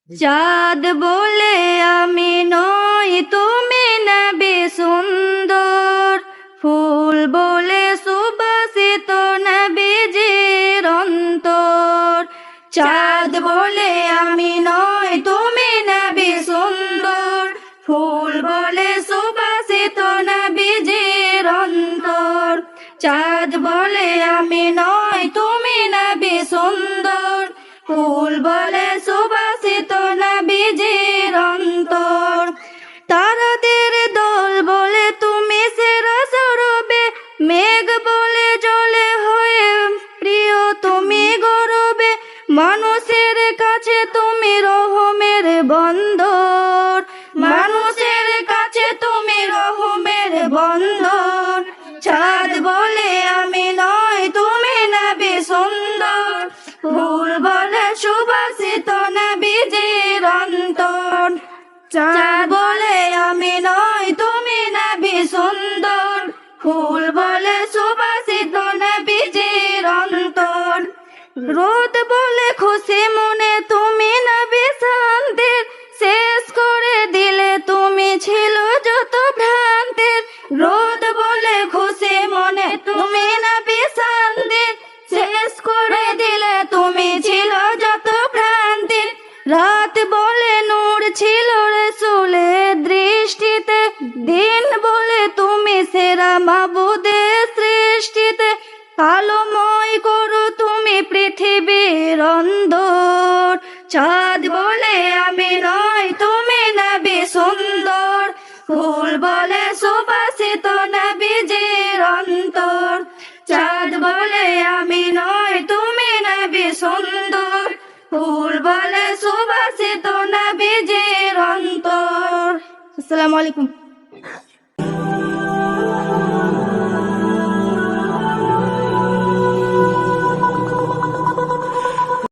চাঁদ বলে আমি নই, তুমি নবী সুন্দর। ফুল বলে সুবাসিত নবীজির অন্তর। চাঁদ বলে আমি নই, তুমি নবী সুন্দর। ফুল বলে সুবাসিত নবীজির অন্তর। চাঁদ বলে আমি নই, তুমি নবী সুন্দর। ফুল বলে সুবাসিত নবীজির অন্তর। তারাদের দল বলে তুমি সেরা সরবে। মেঘ বলে জলে হয়ে প্রিয় তুমি গরবে। মানুষের কাছে তুমি রহমের বন্দর। মানুষের কাছে তুমি রহমের বন্দর। চাঁদ বলে আমি নই, তুমি নবী সুন্দর। ফুল বলে সুবাসিত নবীজির অন্তর। চাঁদ বলে আমি নই, তুমি নবী সুন্দর। ফুল বলে সুবাসিত নবীজির অন্তর। রোদ বলে খুশি মনে তুমি নবী শান্তির। শেষ করে দিলে তুমি ছিল যত ভ্রান্তির। রোদ বলে খুশি মনে তুমি নবী শান্তির। শেষ করে দিলে তুমি ছিল যত ভ্রান্তির। রাত বলে নূর ছিল রাসূলের দৃষ্টিতে। দিন বলে তুমি সেরা মাবুদের সৃষ্টিতে। আলোময় করো তুমি পৃথিবীর অন্ধর। চাঁদ বলে আমি নই, তুমি নবী সুন্দর। ফুল বলে সুবাসিত নবীজির অন্তর। চাঁদ বলে আমি নই, তুমি নবী সুন্দর। ফুল বলে সুবাসিত নবীজির অন্তর। আসসালামু আলাইকুম।